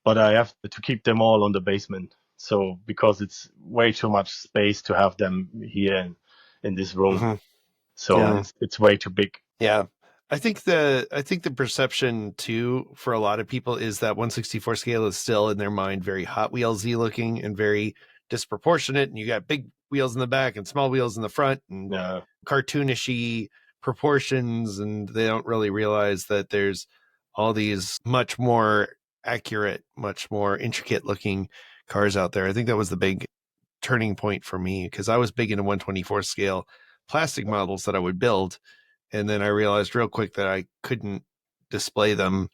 but I have to keep them all on the basement. So because it's way too much space to have them here in this room. Mhm. So Yeah. it's way too big. Yeah. I think the perception too for a lot of people is that 1/64 scale is still in their mind very Hot Wheels-y looking and very disproportionate, and you got big wheels in the back and small wheels in the front and cartoonishy proportions, and they don't really realize that there's all these much more accurate, much more intricate looking cars out there. I think that was the big turning point for me, because I was big into 1/24 scale plastic models that I would build. And then I realized real quick that I couldn't display them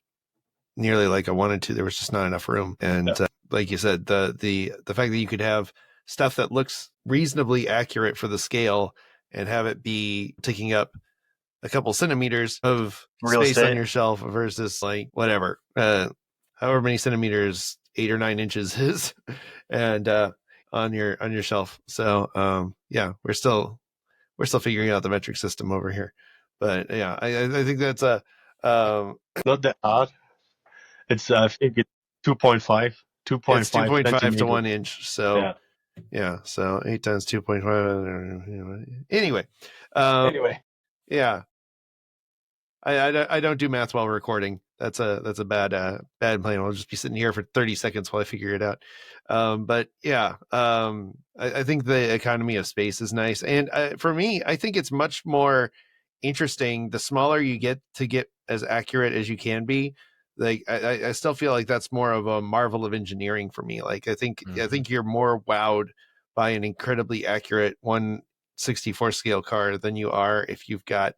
nearly like I wanted to. There was just not enough room. And like you said, the fact that you could have stuff that looks reasonably accurate for the scale and have it be taking up a couple centimeters of Real space estate on your shelf versus like whatever, however many centimeters, 8 or 9 inches is, and on your shelf. So yeah, we're still figuring out the metric system over here. But yeah, I think that's a not that hard. It's I think it's 2.5 it's 2.5 to 1 centimeters. inch. So yeah, so 8 times 2.5. Anyway, yeah, I don't do math while recording. That's a bad plan. I'll just be sitting here for 30 seconds while I figure it out. But yeah, I think the economy of space is nice, and for me, I think it's much more interesting the smaller you get to get as accurate as you can be. Like I still feel like that's more of a marvel of engineering for me. Like I think you're more wowed by an incredibly accurate 1/64 scale car than you are if you've got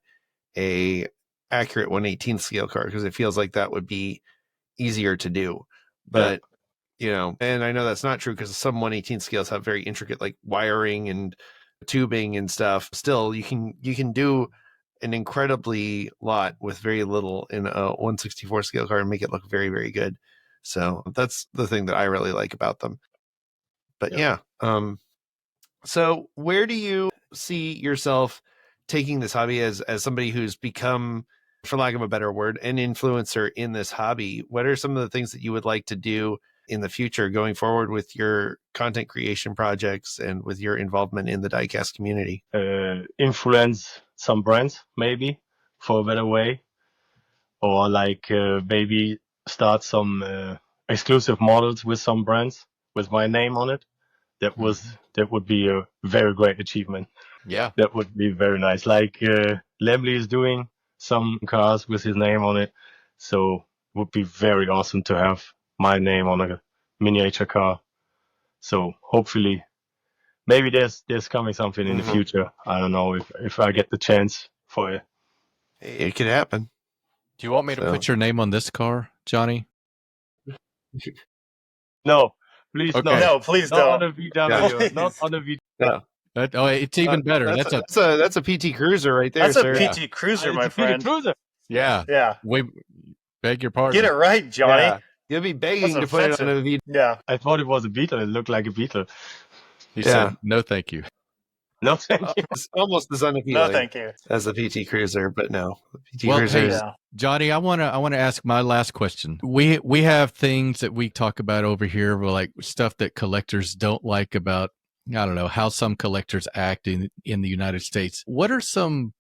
a accurate 1/18 scale car, because it feels like that would be easier to do. But you know, and I know that's not true because some 1/18 scales have very intricate like wiring and tubing and stuff. Still, you can do an incredibly lot with very little in a 1/64 scale car and make it look very, very good. So that's the thing that I really like about them. But yeah. So where do you see yourself taking this hobby as somebody who's become, for lack of a better word, an influencer in this hobby? What are some of the things that you would like to do in the future going forward with your content creation projects and with your involvement in the diecast community? Influence some brands maybe for a better way, or like maybe start some exclusive models with some brands with my name on it. That would be a very great achievement. Yeah, that would be very nice. Like Lemley is doing some cars with his name on it, so it would be very awesome to have my name on a miniature car. So hopefully, maybe there's coming something in the future. I don't know if I get the chance for it. It could happen. Do you want me to put your name on this car, Johnny? No, please Okay. no. No, please not don't. on a VW. Not on a VW. No. Oh, it's even better. That's a PT Cruiser right there. That's sir. a PT Cruiser, my It's a friend. PT Cruiser. Yeah. Yeah. We beg your pardon. Get it right, Johnny. Yeah. You'll be begging to put it on a V. Yeah. I thought it was a Beetle. It looked like a Beetle. He said, "No, thank you." No, thank you. It's almost as unappealing No, thank you. as the PT Cruiser, but no. The PT Well, Cruiser hey, is Johnny, I want to ask my last question. We have things that we talk about over here, like stuff that collectors don't like about, I don't know, how some collectors act in the United States. What are some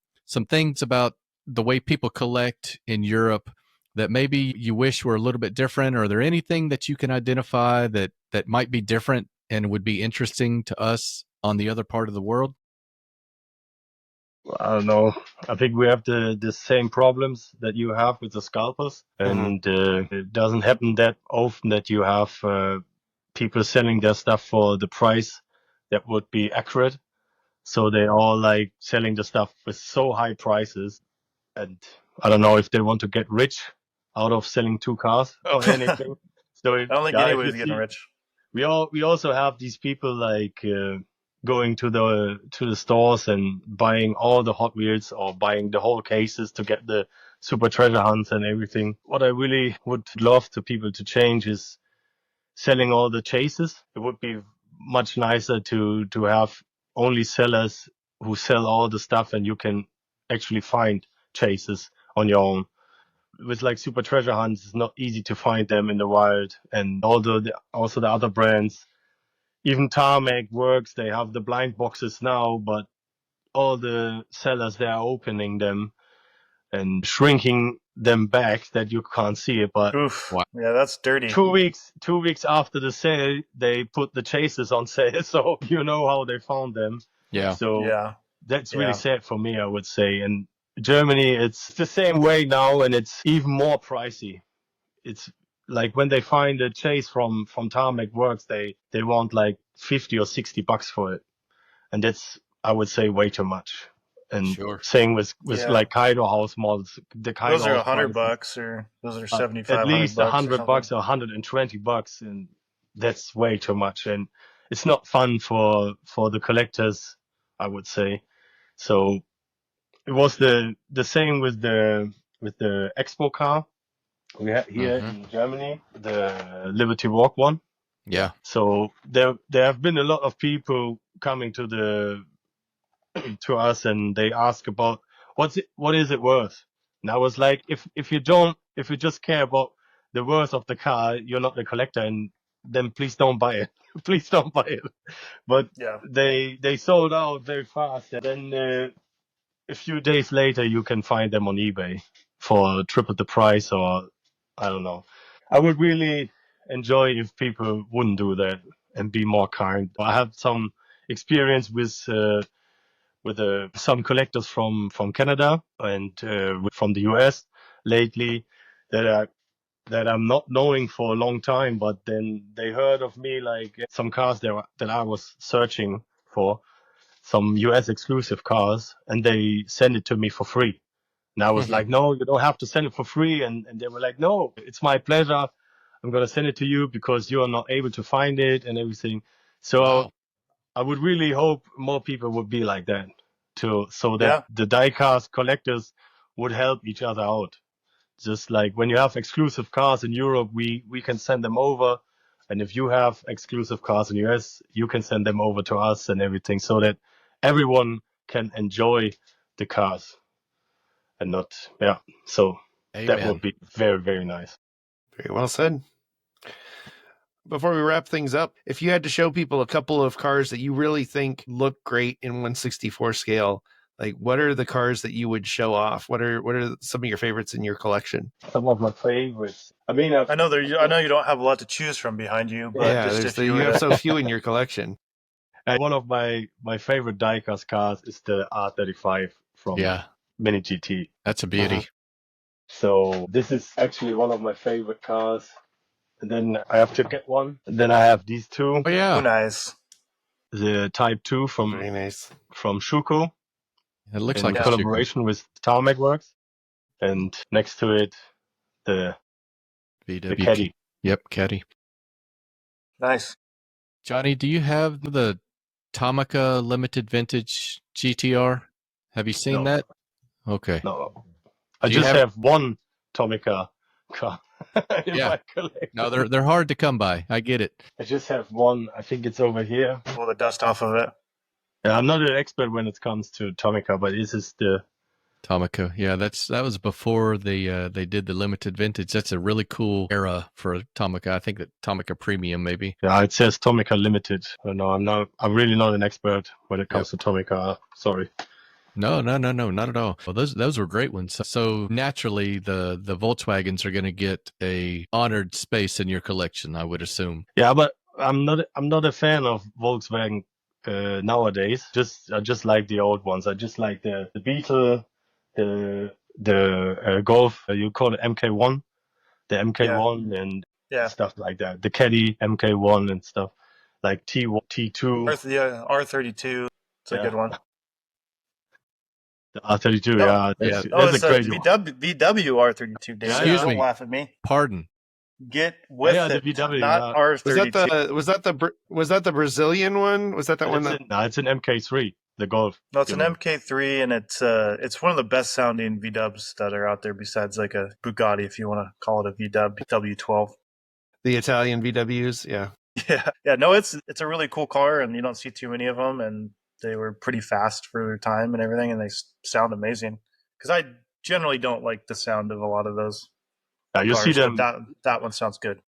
things about the way people collect in Europe that maybe you wish were a little bit different? Or are there anything that you can identify that might be different and would be interesting to us on the other part of the world? I don't know. I think we have the same problems that you have with the scalpers, and it doesn't happen that often that you have people selling their stuff for the price that would be accurate. So they all like selling the stuff with so high prices, and I don't know if they want to get rich out of selling 2 cars or anything. So I don't think anybody's getting rich. We also have these people like going to the stores and buying all the Hot Wheels or buying the whole cases to get the super treasure hunts and everything. What I really would love to people to change is selling all the chases. It would be much nicer to have only sellers who sell all the stuff, and you can actually find chases on your own. with like super treasure hunts, it's not easy to find them in the wild. And also the other brands, even Tarmac works. They have the blind boxes now, but all the sellers, they are opening them and shrinking them back that you can't see it. But Oof. Yeah, that's dirty. 2 weeks after the sale, they put the chases on sale, so you know how they found them. Yeah. So Yeah. that's really sad for me, I would say. And Germany, it's the same way now, and it's even more pricey. It's like when they find a chase from Tarmac Works, they want like $50 or $60 for it, and that's, I would say, way too much. And Sure. same with like Kaido House models. The Kaido those are House $100 or those are 75. at least $100 or $120, and that's way too much. And it's not fun for the collectors, I would say. So it was the same with the Expo car we had here in Germany, the Liberty Walk one. Yeah. So there have been a lot of people coming to us, and they ask about what is it worth. And I was like, if you just care about the worth of the car, you're not the collector, and then please don't buy it. Please don't buy it. But they sold out very fast, and then a few days later you can find them on eBay for triple the price, or I don't know. I would really enjoy if people wouldn't do that and be more kind. I have some experience with some collectors from Canada and from the US lately that I'm not knowing for a long time, but then they heard of me, like some cars that I was searching for, some US exclusive cars, and they sent it to me for free. And I was like, no, you don't have to send it for free. And they were like, no, it's my pleasure. I'm going to send it to you because you are not able to find it and everything. So I would really hope more people would be like that so that the diecast collectors would help each other out. Just like when you have exclusive cars in Europe, we can send them over. And if you have exclusive cars in US, you can send them over to us and everything, so that everyone can enjoy the cars and not, so that would be very, very nice. Very well said. Before we wrap things up, if you had to show people a couple of cars that you really think look great in 1/64 scale, like what are the cars that you would show off? What are some of your favorites in your collection? Some of my favorites. I mean, I know you don't have a lot to choose from behind you, but you have so few in your collection. And one of my favorite diecast cars is the R35 from Mini GT. That's a beauty. So this is actually one of my favorite cars. And then I have to get one. And then I have these two. Oh yeah, nice. The Type 2 from Schuko. It looks in like collaboration with Tarmac Works. And next to it, the Caddy. Yep, Caddy. Nice. Johnny, do you have the Tomica Limited Vintage GTR? Have you seen that? Okay. No. I just have one Tomica car in my collection. No, they're hard to come by. I get it. I just have one. I think it's over here. Pull the dust off of it. Yeah, I'm not an expert when it comes to Tomica, but this is the Tomica. Yeah, that was before they did the limited vintage. That's a really cool era for Tomica. I think that Tomica Premium maybe. Yeah, it says Tomica Limited. No, I'm really not an expert when it comes to Tomica. Sorry. No, not at all. Well, those were great ones. So naturally, the Volkswagens are going to get a honored space in your collection, I would assume. Yeah, but I'm not a fan of Volkswagen nowadays. I just like the old ones. I just like the Beetle, the Golf. You call it MK1, the MK1 and stuff like that. The Caddy MK1 and stuff like T2. R32. It's a good one. The R32, that's a crazy one. VW R32. Dave. Excuse me. Don't laugh at me. Pardon. Get with it. The VW, not R32. Was that the Brazilian one? Was that one? No, it's an MK3. The Golf. No, it's an MK3, and it's one of the best sounding VWs that are out there. Besides like a Bugatti, if you want to call it a VW, W12. The Italian VWs, yeah. No, it's a really cool car, and you don't see too many of them, and they were pretty fast for their time and everything, and they sound amazing. Because generally don't like the sound of a lot of those. You see them. That one sounds good.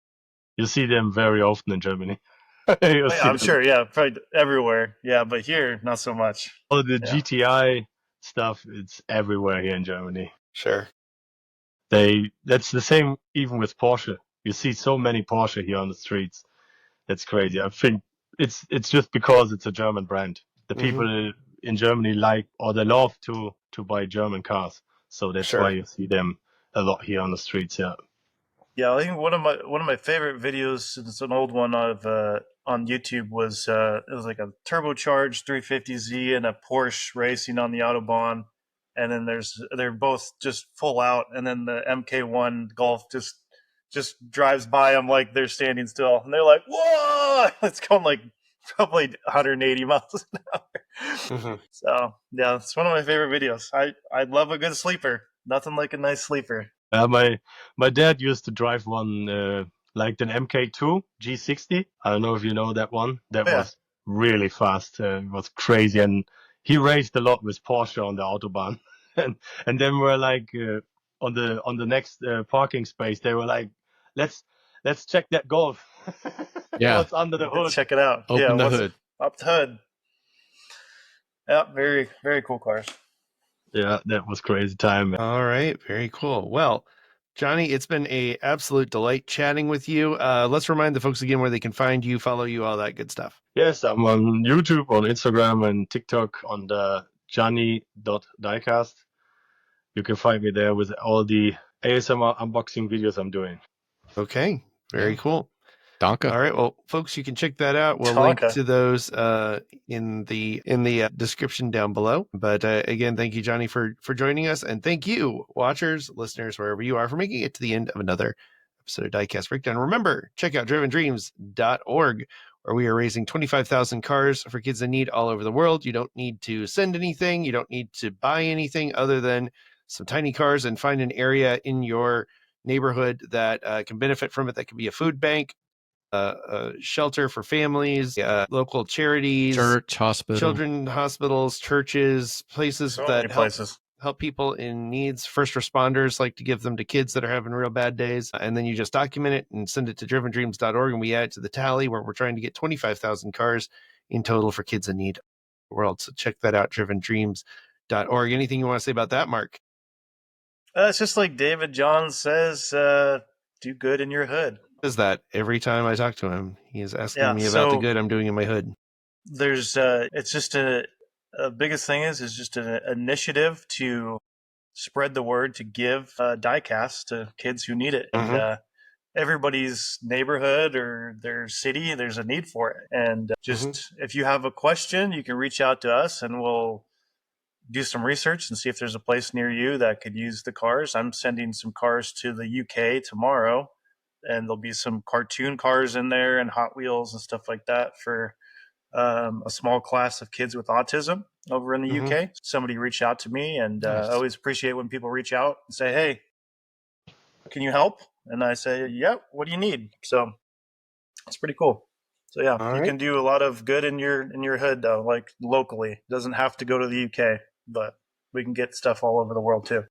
You see them very often in Germany. I'm sure, yeah, probably everywhere. Yeah, but here, not so much. All the GTI stuff, it's everywhere here in Germany. Sure. That's the same even with Porsche. You see so many Porsche here on the streets. That's crazy. I think it's just because it's a German brand. The people in Germany like, or they love to buy German cars. So that's why you see them a lot here on the streets. Yeah. Yeah, I think one of my favorite videos, it's an old one of on YouTube, was it was like a turbocharged 350Z and a Porsche racing on the Autobahn, and then they're both just full out, and then the MK1 Golf just drives by them like they're standing still, and they're like, "Whoa!" It's going like probably 180 miles an hour. So yeah, it's one of my favorite videos. I love a good sleeper. Nothing like a nice sleeper. My dad used to drive one like an MK2 G60. I don't know if you know that one. That was really fast. It was crazy, and he raced a lot with Porsche on the Autobahn. and then we're like on the next parking space. They were like, let's check that Golf. Yeah, what's under the hood? Check it out. Open the hood. Up the hood. Yeah, very very cool cars. Yeah, that was crazy time. All right, very cool. Well, Johnny, it's been a absolute delight chatting with you. Let's remind the folks again where they can find you, follow you, all that good stuff. Yes, I'm on YouTube, on Instagram, and TikTok on the Johnny.Diecast. You can find me there with all the ASMR unboxing videos I'm doing. Okay, very cool. Donka. All right, well, folks, you can check that out. We'll link to those in the description down below. But again, thank you, Johnny, for joining us, and thank you, watchers, listeners, wherever you are, for making it to the end of another episode of Diecast Breakdown. Remember, check out drivendreams.org, where we are raising 25,000 cars for kids in need all over the world. You don't need to send anything. You don't need to buy anything other than some tiny cars, and find an area in your neighborhood that can benefit from it. That could be a food bank, a shelter for families, local charities, church, hospital, children hospitals, churches, places that help people in needs. First responders like to give them to kids that are having real bad days. And then you just document it and send it to drivendreams.org, and we add it to the tally, where we're trying to get 25,000 cars in total for kids in need in the world. So check that out, drivendreams.org. Anything you want to say about that, Mark? It's just like David Johns says, do good in your hood. Does that every time I talk to him? He is asking me about the good I'm doing in my hood. There's it's just a biggest thing is just an initiative to spread the word, to give Diecast to kids who need it. And everybody's neighborhood or their city, there's a need for it. And just if you have a question, you can reach out to us, and we'll do some research and see if there's a place near you that could use the cars. I'm sending some cars to the UK tomorrow, and there'll be some cartoon cars in there and Hot Wheels and stuff like that for a small class of kids with autism over in the UK. Somebody reached out to me, and I always appreciate when people reach out and say, "Hey, can you help?" And I say, "Yeah, what do you need?" So it's pretty cool. So yeah, you can do a lot of good in your hood though, like locally. It doesn't have to go to the UK, but we can get stuff all over the world too.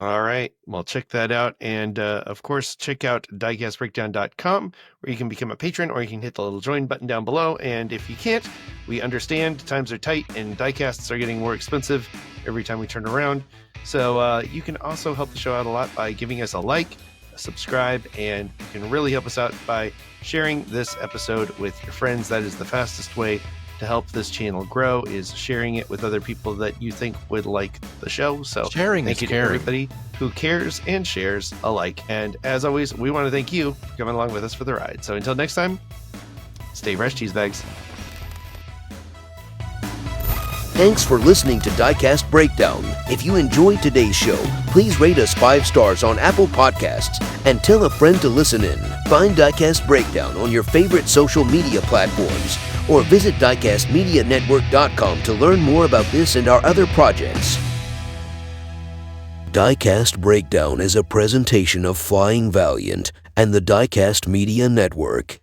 All right. Well, check that out. And of course, check out diecastbreakdown.com, where you can become a patron, or you can hit the little join button down below. And if you can't, we understand times are tight and diecasts are getting more expensive every time we turn around. So you can also help the show out a lot by giving us a like, a subscribe, and you can really help us out by sharing this episode with your friends. That is the fastest way to help this channel grow, is sharing it with other people that you think would like the show. So sharing thank is you to caring. everybody who cares and shares alike. And as always, we want to thank you for coming along with us for the ride. So until next time, stay fresh, cheese bags. Thanks for listening to Diecast Breakdown. If you enjoyed today's show, please rate us 5 stars on Apple Podcasts and tell a friend to listen in. Find Diecast Breakdown on your favorite social media platforms, or visit diecastmedianetwork.com to learn more about this and our other projects. Diecast Breakdown is a presentation of Flying Valiant and the Diecast Media Network.